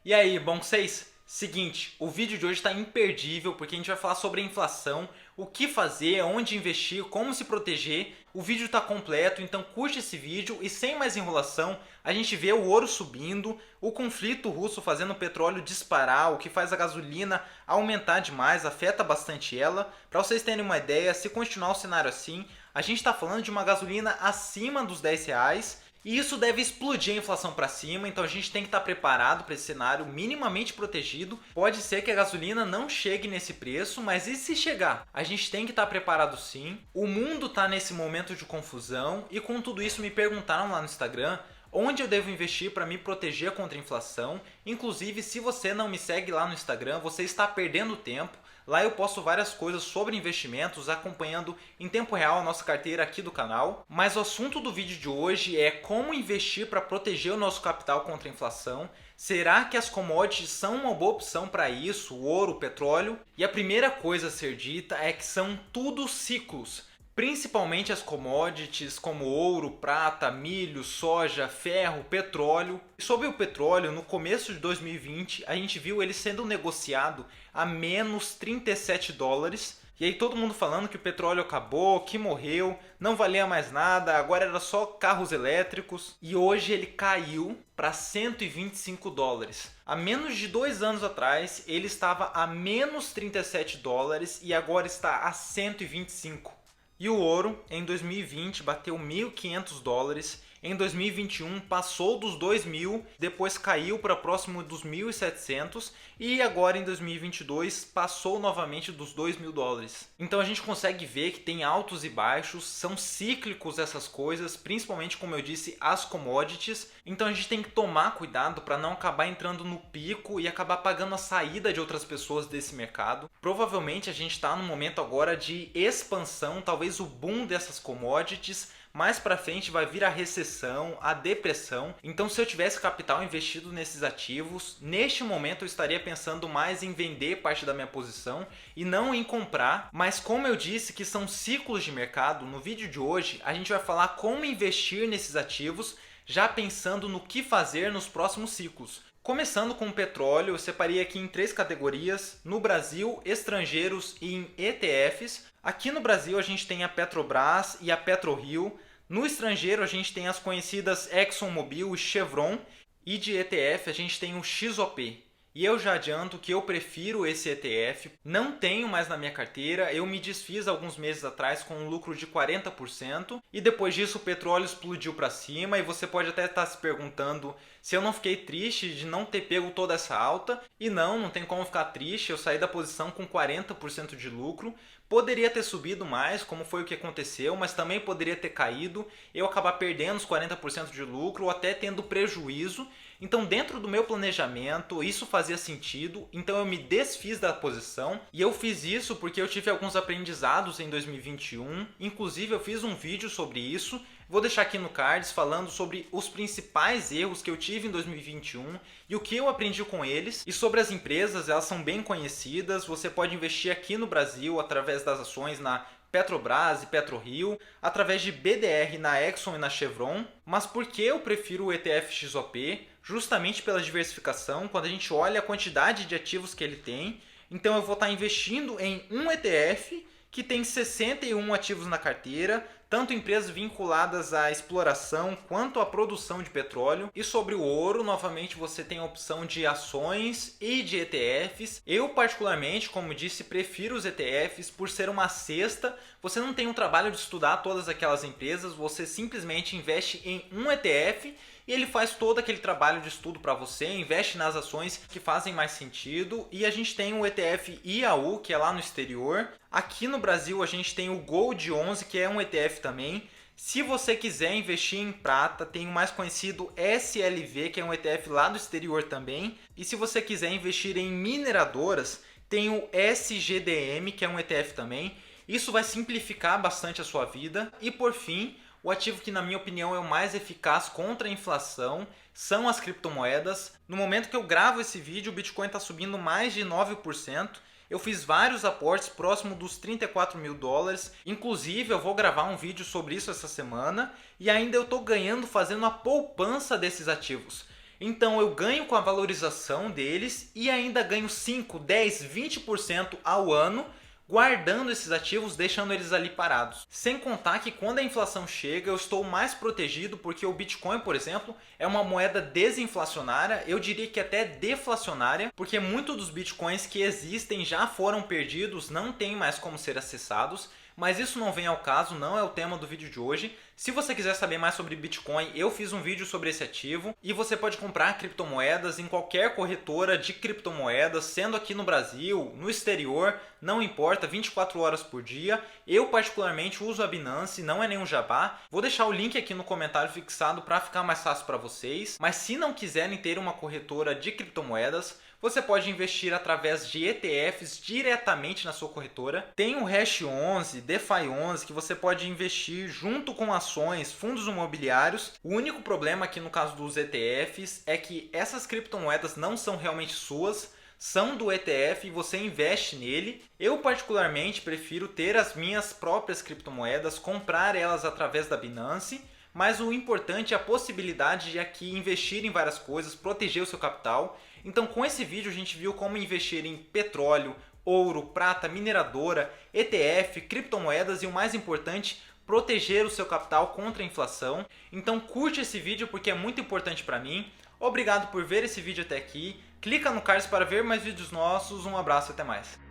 E aí, bom vocês? Seguinte, o vídeo de hoje está imperdível porque a gente vai falar sobre a inflação, o que fazer, onde investir, como se proteger. O vídeo está completo, então curte esse vídeo e sem mais enrolação, a gente vê o ouro subindo, o conflito russo fazendo o petróleo disparar, o que faz a gasolina aumentar demais, afeta bastante ela. Para vocês terem uma ideia, se continuar o cenário assim, a gente está falando de uma gasolina acima dos R$ 10. E isso deve explodir a inflação para cima, então a gente tem que estar preparado para esse cenário, minimamente protegido. Pode ser que a gasolina não chegue nesse preço, mas e se chegar? A gente tem que estar preparado sim. O mundo está nesse momento de confusão e com tudo isso me perguntaram lá no Instagram onde eu devo investir para me proteger contra a inflação. Inclusive, se você não me segue lá no Instagram, você está perdendo tempo. Lá eu posto várias coisas sobre investimentos, acompanhando em tempo real a nossa carteira aqui do canal. Mas o assunto do vídeo de hoje é como investir para proteger o nosso capital contra a inflação. Será que as commodities são uma boa opção para isso? O ouro, o petróleo? E a primeira coisa a ser dita é que são tudo ciclos. Principalmente as commodities como ouro, prata, milho, soja, ferro, petróleo. E sobre o petróleo, no começo de 2020, a gente viu ele sendo negociado a menos $37. E aí todo mundo falando que o petróleo acabou, que morreu, não valia mais nada, agora era só carros elétricos. E hoje ele caiu para $125. Há menos de 2 anos atrás, ele estava a menos $37 e agora está a 125. E o ouro, em 2020, bateu $1.500. Em 2021 passou dos 2.000, depois caiu para próximo dos 1.700 e agora em 2022 passou novamente dos $2.000. Então a gente consegue ver que tem altos e baixos, são cíclicos essas coisas, principalmente como eu disse, as commodities. Então a gente tem que tomar cuidado para não acabar entrando no pico e acabar pagando a saída de outras pessoas desse mercado. Provavelmente a gente está num momento agora de expansão, talvez o boom dessas commodities. Mais para frente vai vir a recessão, a depressão. Então se eu tivesse capital investido nesses ativos, neste momento eu estaria pensando mais em vender parte da minha posição e não em comprar. Mas como eu disse que são ciclos de mercado, no vídeo de hoje a gente vai falar como investir nesses ativos, já pensando no que fazer nos próximos ciclos. Começando com o petróleo, eu separei aqui em 3 categorias, no Brasil, estrangeiros e em ETFs. Aqui no Brasil a gente tem a Petrobras e a PetroRio. No estrangeiro a gente tem as conhecidas ExxonMobil e Chevron. E de ETF a gente tem o XOP. E eu já adianto que eu prefiro esse ETF, não tenho mais na minha carteira, eu me desfiz alguns meses atrás com um lucro de 40% e depois disso o petróleo explodiu para cima e você pode até estar se perguntando se eu não fiquei triste de não ter pego toda essa alta. E não tem como ficar triste, eu saí da posição com 40% de lucro. Poderia ter subido mais, como foi o que aconteceu, mas também poderia ter caído, eu acabar perdendo os 40% de lucro ou até tendo prejuízo. Então dentro do meu planejamento isso fazia sentido, então eu me desfiz da posição e eu fiz isso porque eu tive alguns aprendizados em 2021, inclusive eu fiz um vídeo sobre isso. Vou deixar aqui no cards falando sobre os principais erros que eu tive em 2021 e o que eu aprendi com eles. E sobre as empresas, elas são bem conhecidas, você pode investir aqui no Brasil através das ações na Petrobras e PetroRio, através de BDR na Exxon e na Chevron. Mas por que eu prefiro o ETF XOP? Justamente pela diversificação, quando a gente olha a quantidade de ativos que ele tem. Então eu vou estar investindo em um ETF que tem 61 ativos na carteira, tanto empresas vinculadas à exploração quanto à produção de petróleo. E sobre o ouro, novamente você tem a opção de ações e de ETFs. Eu particularmente, como disse, prefiro os ETFs por ser uma cesta. Você não tem o trabalho de estudar todas aquelas empresas, você simplesmente investe em um ETF e ele faz todo aquele trabalho de estudo para você, investe nas ações que fazem mais sentido. E a gente tem o ETF IAU, que é lá no exterior. Aqui no Brasil a gente tem o Gold 11, que é um ETF também. Se você quiser investir em prata, tem o mais conhecido SLV, que é um ETF lá do exterior também. E se você quiser investir em mineradoras, tem o SGDM, que é um ETF também. Isso vai simplificar bastante a sua vida. E por fim, o ativo que na minha opinião é o mais eficaz contra a inflação são as criptomoedas. No momento que eu gravo esse vídeo, o Bitcoin está subindo mais de 9%. Eu fiz vários aportes próximo dos $34.000. Inclusive eu vou gravar um vídeo sobre isso essa semana. E ainda eu estou ganhando fazendo a poupança desses ativos. Então eu ganho com a valorização deles e ainda ganho 5, 10, 20% ao ano guardando esses ativos, deixando eles ali parados. Sem contar que quando a inflação chega, eu estou mais protegido porque o Bitcoin, por exemplo, é uma moeda desinflacionária, eu diria que até deflacionária, porque muitos dos Bitcoins que existem já foram perdidos, não tem mais como ser acessados. Mas isso não vem ao caso, não é o tema do vídeo de hoje. Se você quiser saber mais sobre Bitcoin, eu fiz um vídeo sobre esse ativo e você pode comprar criptomoedas em qualquer corretora de criptomoedas, sendo aqui no Brasil, no exterior, não importa, 24 horas por dia. Eu particularmente uso a Binance, não é nenhum jabá. Vou deixar o link aqui no comentário fixado para ficar mais fácil para vocês. Mas se não quiserem ter uma corretora de criptomoedas, você pode investir através de ETFs diretamente na sua corretora. Tem o Hash 11, DeFi 11 que você pode investir junto com ações, fundos imobiliários. O único problema aqui no caso dos ETFs é que essas criptomoedas não são realmente suas, são do ETF e você investe nele. Eu particularmente prefiro ter as minhas próprias criptomoedas, comprar elas através da Binance. Mas o importante é a possibilidade de aqui investir em várias coisas, proteger o seu capital. Então com esse vídeo a gente viu como investir em petróleo, ouro, prata, mineradora, ETF, criptomoedas e o mais importante, proteger o seu capital contra a inflação. Então curte esse vídeo porque é muito importante para mim. Obrigado por ver esse vídeo até aqui. Clica no card para ver mais vídeos nossos. Um abraço e até mais.